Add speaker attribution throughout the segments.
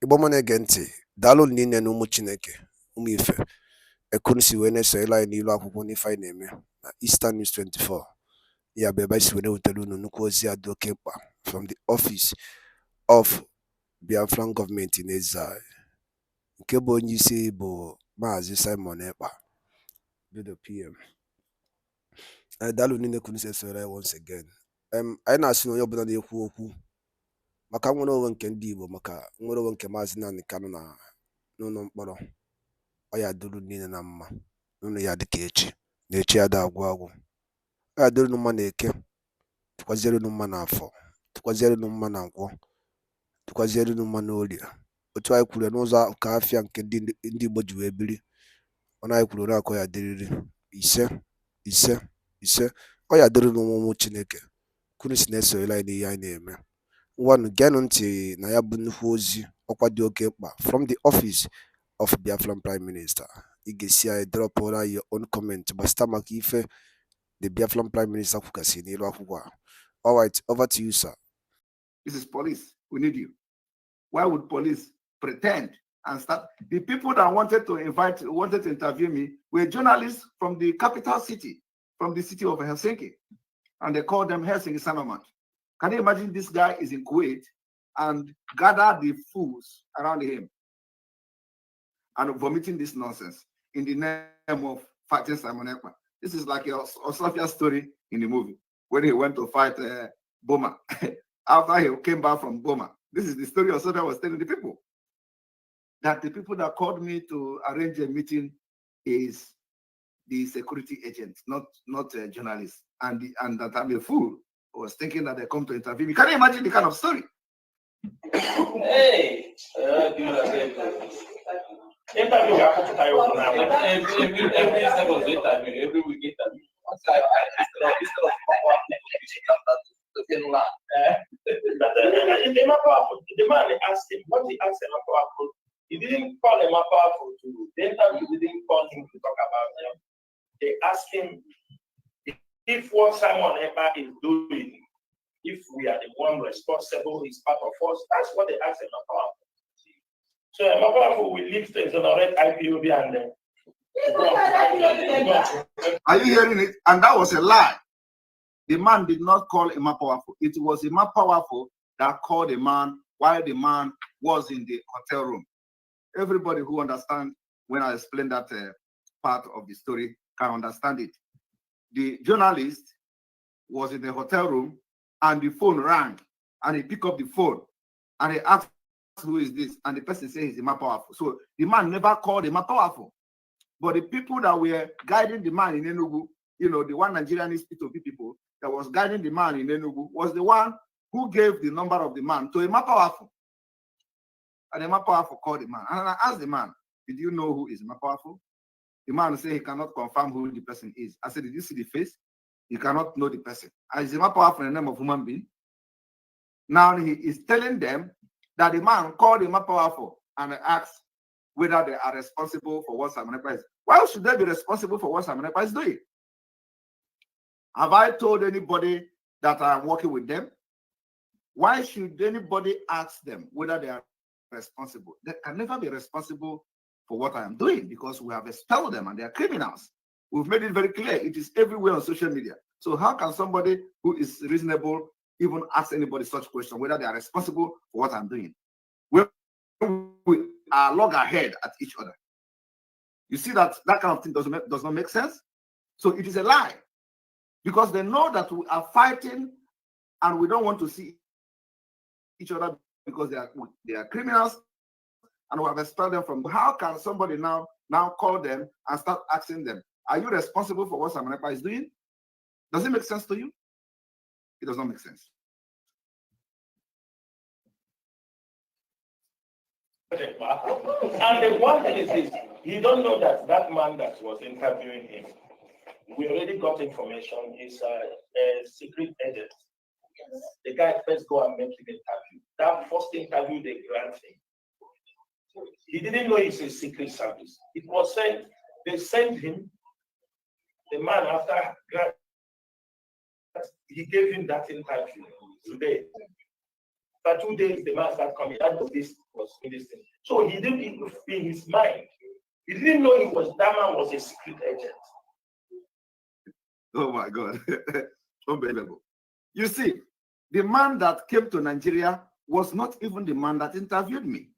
Speaker 1: Igbo mo na-ege ntị, daalụ niile na ụmụ Chineke, ụmụ ife, ekunu si wee na-esonyere anyị n'ilu akwụkwọ n'ife anyị na-eme na Eastern News 24. Ya bụ ebe anyị si wee na-ewetara unu nnukwu ozi a dị oke mkpa from the office of Biafran gọọmenti in exile, nke bụ onye isi bụ Mazi Simon Ekpa, the PM. Daalụ niile kunu si esonyere anyị once again. Anyị na-asị na onye ọbụla na-ekwu okwu maka nnwere onwe nke ndị Igbo, maka nnwere onwe nke Maazị Nnamdi Kanu na n'ụlọ mkpọrọ, ọ ya dịrị niile na mma, n'ụlọ ya dịka echi na echi ya da agwụ agwụ, ọ ya dịrị mma na Eke, tụkwaziere mma na Afọ, tụkwaziere mma na Nkwọ, tụkwaziere mma na Orie. Otu anyị kwuru n'ụzọ ka afịa nke ndị Igbo ji wee biri, ọ na anyị kwuru na akọ ya dịrịrị ise ise ise, ọ ya dịrị n'ụmụ Chineke kunu si na-esonyere anyị n'ihe anyị na-eme. Ngwanụ geenụ ntị na ya bụ nnukwu ozi ọkwa dị oke mkpa from the office of Biafran Prime Minister. Ị ga-esi anyị dropụra your own comment gbasịta maka ife the Biafran Prime Minister kwugasị n'elu akwụkwọ a. All right, over to you, sir.
Speaker 2: This is police. We need you. Why would police pretend and start? The people that wanted to interview me were journalists from the capital city, from the city of Helsinki, and they called them Helsinki Sanomat. Can you imagine this guy is in Kuwait and gather the fools around him and vomiting this nonsense in the name of fighting Simon Ekpa? This is like a Osofia story in the movie when he went to fight Boma after he came back from Boma. This is the story Osofia was telling the people. That the people that called me to arrange a meeting is the security agent, not a journalist, and that I'm a fool. I was thinking that they come to interview me. Can you imagine the kind of story? Hey, every week interview. The man asked him what he asked him about. He didn't call him powerful to the interview. Didn't call him to talk about him. They asked him if what Simon Ekpa is doing, if we are the one responsible, is part of us. That's what they asked him about. So Powerful will leave to exonerate IPOB and are you hearing it? And that was a lie. The man did not call Emma Powerful. It was Emma Powerful that called the man while the man was in the hotel room. Everybody who understands when I explain that part of the story can understand it. The journalist was in the hotel room and the phone rang and he picked up the phone and he asked, who is this? And the person says he's Emma Powerful. So the man never called Emma Powerful. But the people that were guiding the man in Enugu, you know, the one Nigerian P2P people that was guiding the man in Enugu was the one who gave the number of the man to Emma Powerful. And Emma Powerful called the man. And I asked the man, did you know who is Emma Powerful? The man said he cannot confirm who the person is. I said, did you see the face? You cannot know the person. And is Emma Powerful in the name of human being? Now he is telling them that the man called Emma Powerful and asked whether they are responsible for what Simon Ekpa is. Why should they be responsible for what Simon Ekpa is doing? Have I told anybody that I am working with them? Why should anybody ask them whether they are responsible? They can never be responsible for what I am doing because we have expelled them and they are criminals. We've made it very clear. It is everywhere on social media. So how can somebody who is reasonable even ask anybody such question, whether they are responsible for what I'm doing? We are loggerhead at each other. You see that kind of thing does not make sense? So it is a lie. Because they know that we are fighting and we don't want to see each other because they are criminals and we have expelled them from. How can somebody now call them and start asking them, are you responsible for what Simon Ekpa is doing? Does it make sense to you? It does not make sense. And the one thing is this, you don't know that that man that was interviewing him, we already got information, is a secret agent. The guy first go and make him interview. That first interview they grant him. He didn't know it's a secret service. It was sent, they sent him, the man after grant, he gave him that interview today.
Speaker 3: After 2 days, the man started coming. That was this thing. So he didn't, in his mind, he didn't know that man was a secret agent.
Speaker 2: Oh my God. Unbelievable. You see, the man that came to Nigeria was not even the man that interviewed me.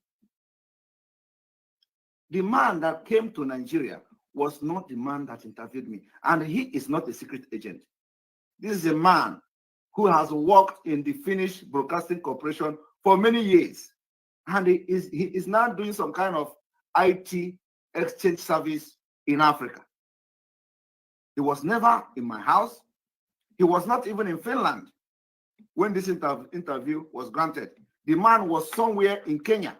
Speaker 2: The man that came to Nigeria was not the man that interviewed me. And he is not a secret agent. This is a man who has worked in the Finnish Broadcasting Corporation for many years. And he is now doing some kind of IT exchange service in Africa. He was never in my house. He was not even in Finland when this interview was granted. The man was somewhere in Kenya,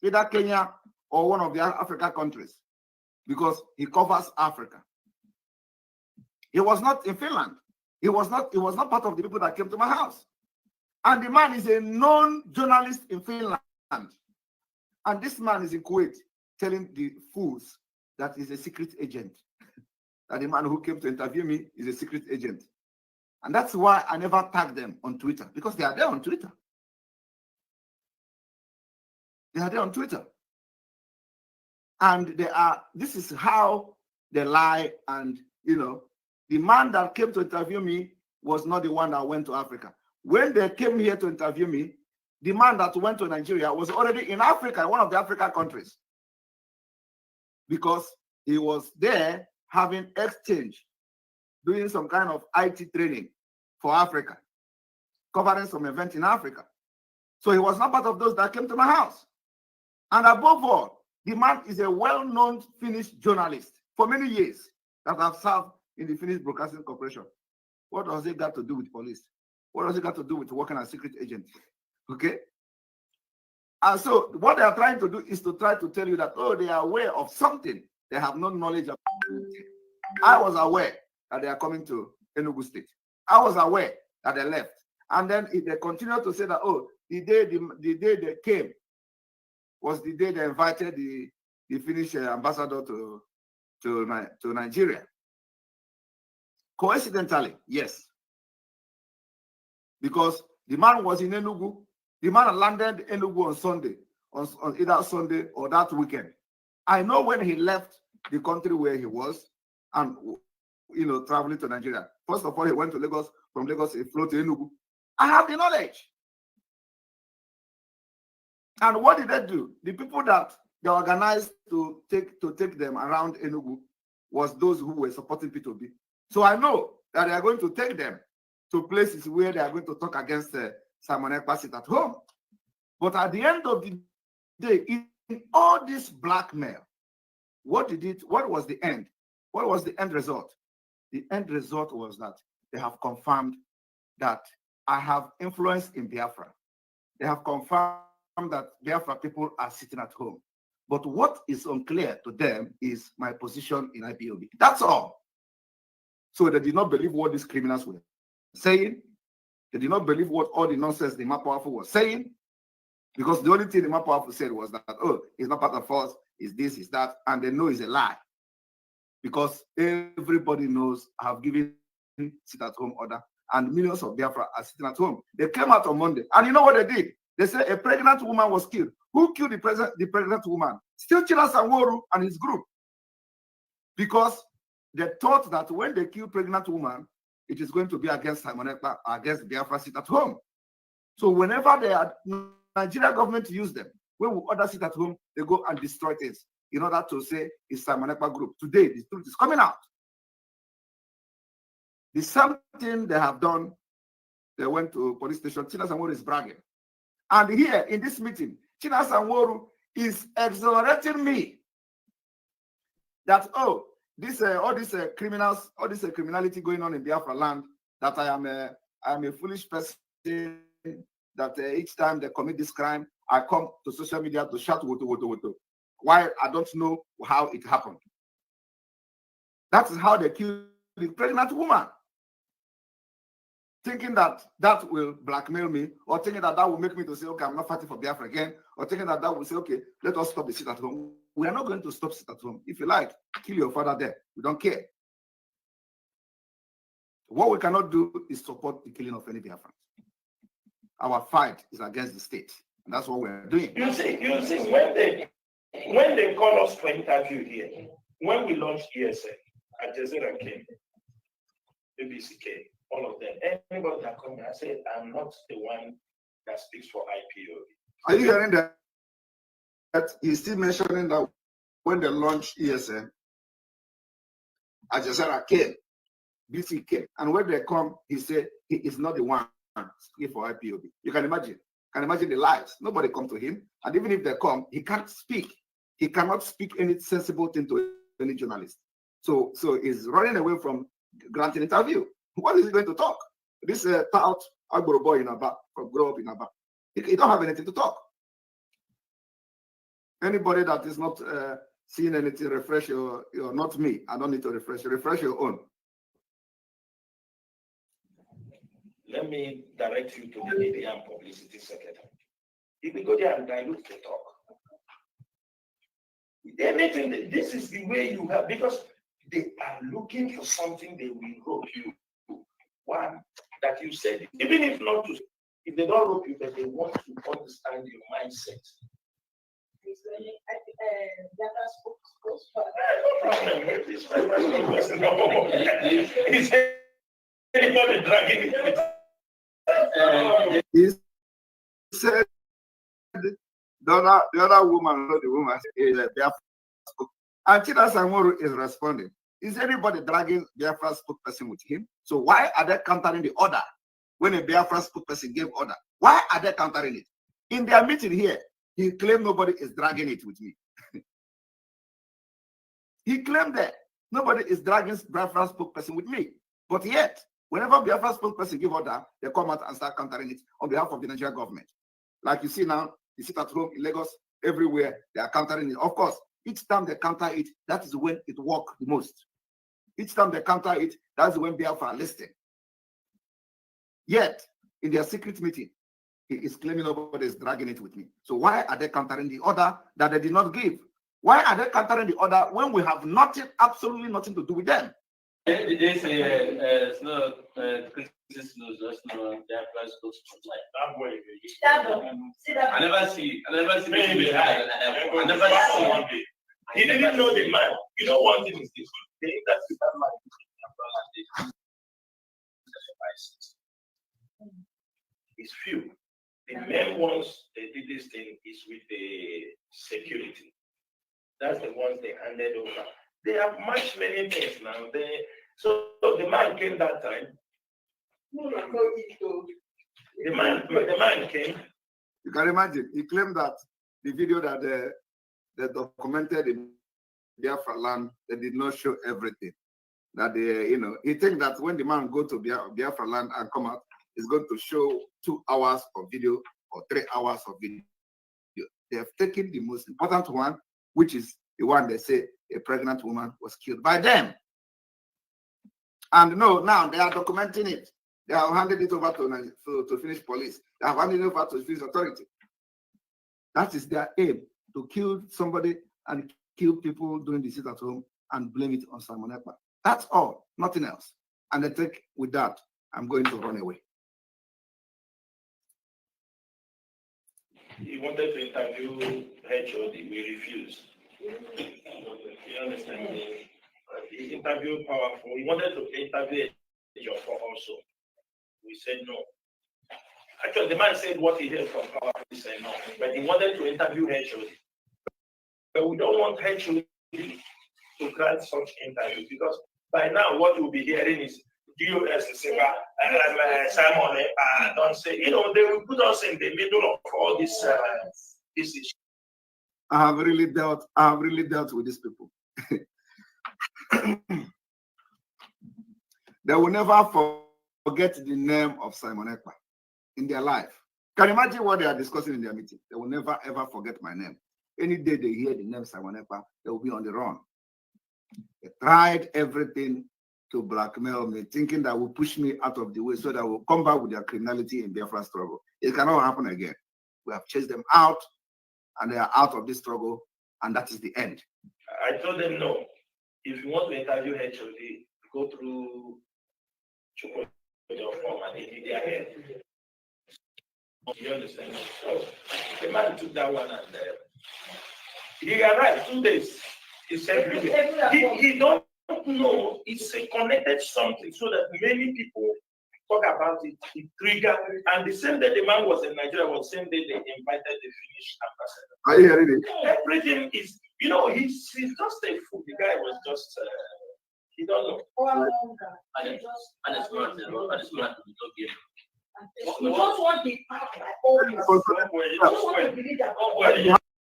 Speaker 2: either Kenya or one of the African countries, because he covers Africa. He was not in Finland. He was not part of the people that came to my house. And the man is a known journalist in Finland. And this man is in Kuwait telling the fools that he's a secret agent. That the man who came to interview me is a secret agent. And that's why I never tag them on Twitter, because they are there on Twitter. They are there on Twitter. And this is how they lie. And, the man that came to interview me was not the one that went to Africa. When they came here to interview me, the man that went to Nigeria was already in Africa, one of the African countries, because he was there having exchange, doing some kind of IT training for Africa, covering some event in Africa. So he was not part of those that came to my house. And above all, the man is a well-known Finnish journalist for many years that have served in the Finnish Broadcasting Corporation. What does it got to do with police? What does it got to do with working as secret agent? Okay? And so what they are trying to do is to try to tell you that, oh, they are aware of something they have no knowledge about. I was aware that they are coming to Enugu State. I was aware that they left. And then if they continue to say that, oh, the day they came was the day they invited the Finnish ambassador to Nigeria. Coincidentally, yes. Because the man was in Enugu. The man landed in Enugu on Sunday, on either Sunday or that weekend. I know when he left the country where he was and, traveling to Nigeria. First of all, he went to Lagos. From Lagos, he flew to Enugu. I have the knowledge. And what did they do? The people that they organized to take them around Enugu was those who were supporting P2B. So I know that they are going to take them to places where they are going to talk against Simon Ekpa sit at home. But at the end of the day, in all this blackmail, what was the end? What was the end result? The end result was that they have confirmed that I have influence in Biafra. They have confirmed that Biafra people are sitting at home. But what is unclear to them is my position in IPOB. That's all. So they did not believe what these criminals were saying. They did not believe what all the nonsense the more powerful was saying. Because the only thing the more powerful said was that, oh, it's not part of us, it's this, it's that, and they know it's a lie. Because everybody knows I have given sit-at-home order, and millions of Biafra are sitting at home. They came out on Monday, and you know what they did? They said a pregnant woman was killed. Who killed the pregnant woman? Still Chinas Sanwo-Olu and his group. Because they thought that when they kill pregnant woman, it is going to be against Simon Ekpa, against Biafra sit at home. So whenever the Nigerian government use them, when we order sit at home, they go and destroy things in order to say it's Simon Ekpa group. Today, the truth is coming out. The same thing they have done, they went to police station. Chinas Sanwo-Olu is bragging. And here in this meeting, Chinas Sanwo-Olu is exonerating me that, oh, all these criminals, all this criminality going on in Biafra land, that I am a foolish person, that each time they commit this crime, I come to social media to shout woto, woto, woto. Why I don't know how it happened. That is how they killed the pregnant woman. Thinking that that will blackmail me, or thinking that that will make me to say, okay, I'm not fighting for Biafra again, or thinking that that will say, okay, let us stop the sit at home. We are not going to stop sit at home. If you like, kill your father there. We don't care. What we cannot do is support the killing of any Biafrans. our fight is against the state. And that's what we're doing.
Speaker 3: You see, when they call us for interview here, when we launched ESN, Al Jazeera came, BBC came, all of them. Anybody that come here, I said, I'm not the one that speaks for IPOB.
Speaker 2: Are you hearing that? That he's still mentioning that when they launched ESN, Al Jazeera came, BBC came, and when they come, he said he is not the one speaking for IPOB. You can imagine. The lies. Nobody come to him, and even if they come, he can't speak. He cannot speak any sensible thing to any journalist. So he's running away from granting interview. What is he going to talk? This tout Agboro boy in Aba, grow up in Aba. He don't have anything to talk. Anybody that is not seeing anything, refresh your not me. I don't need to refresh your own.
Speaker 3: Let me direct you to the media and publicity secretary. If we go there and dilute the talk, anything, this is the way you have, because they are looking for something they will rope you. One, that you said, even if not to, if they don't rope you, but they want to understand your mindset. Anybody dragging it?
Speaker 2: He said the other woman, not the woman, is Biafra. And Chida Samoru is responding. Is anybody dragging Biafra spokesperson with him? So why are they countering the order? When a Biafra spokesperson gave order, why are they countering it? In their meeting here, he claimed nobody is dragging it with me. He claimed that nobody is dragging Biafra spokesperson with me. But yet, whenever Biafra spokesperson give order, they come out and start countering it on behalf of the Nigerian government. Like you see now, you sit at home in Lagos, everywhere, they are countering it. Of course, each time they counter it, that is when it works the most. Each time they counter it, that's when Biafra listed. Yet, in their secret meeting, he is claiming nobody is dragging it with me. So why are they countering the order that they did not give? Why are they countering the order when we have nothing, absolutely nothing to do with them?
Speaker 4: They say it's not criticism, just no Biafra spokesperson. I never see maybe I never see.
Speaker 3: He didn't know the man. You know one thing is this. The industry is few. The main ones they did this thing is with the security. That's the ones they handed over. They have much many things now. So the man came that time. The man came.
Speaker 2: You can imagine. He claimed that the video that they documented in Biafra land, they did not show everything. That he think that when the man go to Biafra land and come out, he's going to show 2 hours of video or 3 hours of video. They have taken the most important one, which is the one they say a pregnant woman was killed by them. And no, now they are documenting it. They have handed it over to Finnish police. They have handed it over to Finnish authority. That is their aim, to kill somebody and kill people doing the sit at home and blame it on Simon Ekpa. That's all, nothing else. And they think with that, I'm going to run away.
Speaker 3: He wanted to interview HOD, we refused. You understand me? He interviewed Powerful. He wanted to interview Ejiofor also. We said no. Actually, the man said what he heard from Powerful, he said no. But he wanted to interview HOD. But we don't want HOD to grant such interviews, because by now what we'll be hearing is DOS Simon Ekpa, don't say, they will put us in the middle of all this issue.
Speaker 2: I have really dealt with these people. They will never forget the name of Simon Ekpa in their life. Can you imagine what they are discussing in their meeting? They will never ever forget my name. Any day they hear the name Simon Ekpa, they will be on the run. They tried everything to blackmail me, thinking that will push me out of the way so that will come back with their criminality in Biafra struggle. It cannot happen again. We have chased them out, and they are out of this struggle, and that is the end.
Speaker 3: I told them no. If you want to interview HOD, go through Chukwu form and they did their head. You understand? So the man took that one and he arrived 2 days. He said he don't know it's a connected something so that many people talk about it, it triggered. And the same day the man was in Nigeria was the same day they invited the Finnish ambassador.
Speaker 2: Are you hearing it?
Speaker 3: Everything is, you know, he's just a fool. The guy was just he don't know.
Speaker 5: We don't want the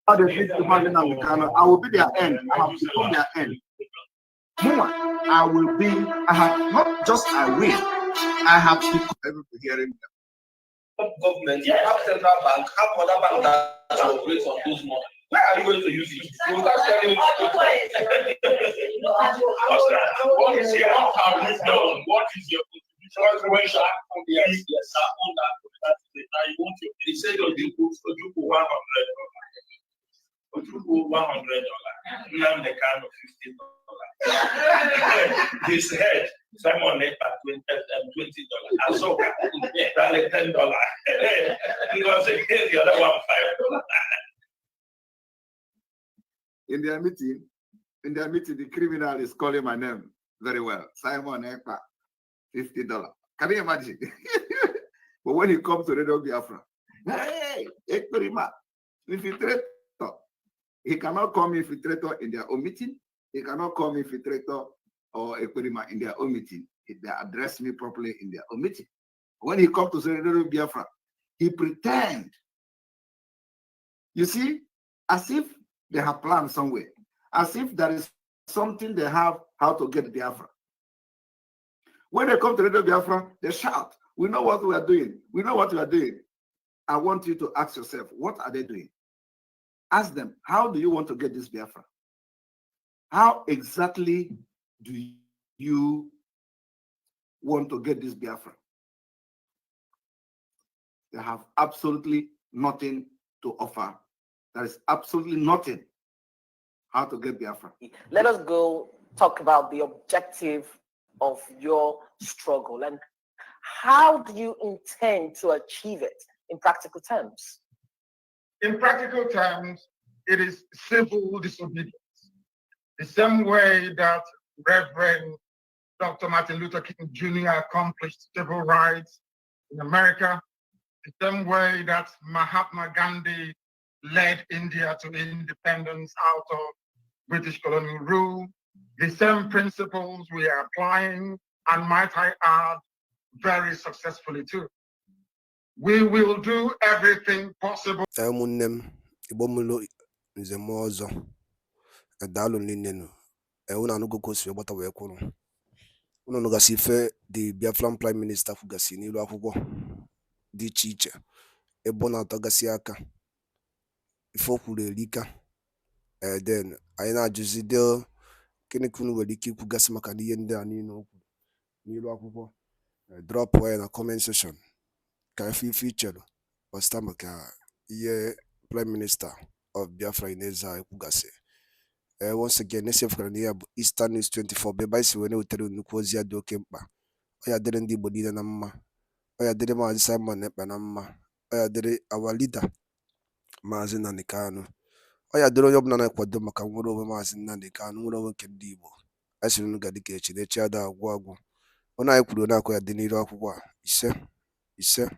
Speaker 2: How they treat the man in Americano, I will be their end. I have become their end. More, I will be, I have not just I will, I have become everybody hearing them.
Speaker 4: Government, yeah, have central bank, have other bank that operates on those money. Where are you going to use it? You start telling what is your wisdom? What is your contribution? When you act on the yes, on that, you want to. He said, you put $100. $100. Now the kind of $50. He said, Simon Ekpa $20. And so that $10. Because again, the other one $5.
Speaker 2: In their meeting, the criminal is calling my name very well. Simon Ekpa, $50. Can you imagine? But when he comes to Radio Biafra, hey, Ekperima, infiltrator. He cannot call me infiltrator in their own meeting. He cannot call me infiltrator or Ekperima in their own meeting. They address me properly in their own meeting. When he comes to Radio Biafra, he pretend. You see, as if they have planned somewhere, as if there is something they have how to get Biafra. When they come to Radio Biafra, they shout, we know what we are doing. We know what we are doing. I want you to ask yourself, what are they doing? Ask them, how do you want to get this Biafra? How exactly do you want to get this Biafra? They have absolutely nothing to offer. There is absolutely nothing how to get Biafra.
Speaker 5: Let us go talk about the objective of your struggle and how do you intend to achieve it in practical terms?
Speaker 6: In practical terms, it is civil disobedience. The same way that Reverend Dr. Martin Luther King Jr. accomplished civil rights in America, the same way that Mahatma Gandhi led India to independence out of British colonial rule, the same principles we are applying, and might I add, very successfully too. We will do everything possible.
Speaker 1: Nze m ọzọ daalụ niile nụ unu anụgo ka o si gbata wee kwụrụ unu nụgasị ife the Biafran Prime Minister kwugasị n'ilu akwụkwọ dị iche iche ebe ọ na-atọgasị aka ife o kwuru erika then anyị na-ajụzi dị gịnị ka unu nwere ike ikwugasị maka ihe ndị a niile o kwuru n'ilu akwụkwọ drop ya na comment section ka ife ichere gbasịta maka ihe Prime Minister of Biafra in Eza Kugase. Once again, next year Eastern News 24. Beba isi wene utere nnukwu ozi ya dị oke mkpa. Ọ ya dịrị ndị Igbo niile na mma. Ọ ya dịrị Mazi Simon Ekpa na mma. Ọ ya dịrị our leader Mazi Nnamdi Kanu. Ọ ya dịrị onye ọbụla na-akwado maka nwere onwe Mazi Nnamdi Kanu, nwere onwe nke ndị Igbo. Anyị siri unu ga dịka echi na echi ada agwụ agwụ. Ọ na-anyị kwuru na akọ ya dị n'iru akwụkwọ a. Ise.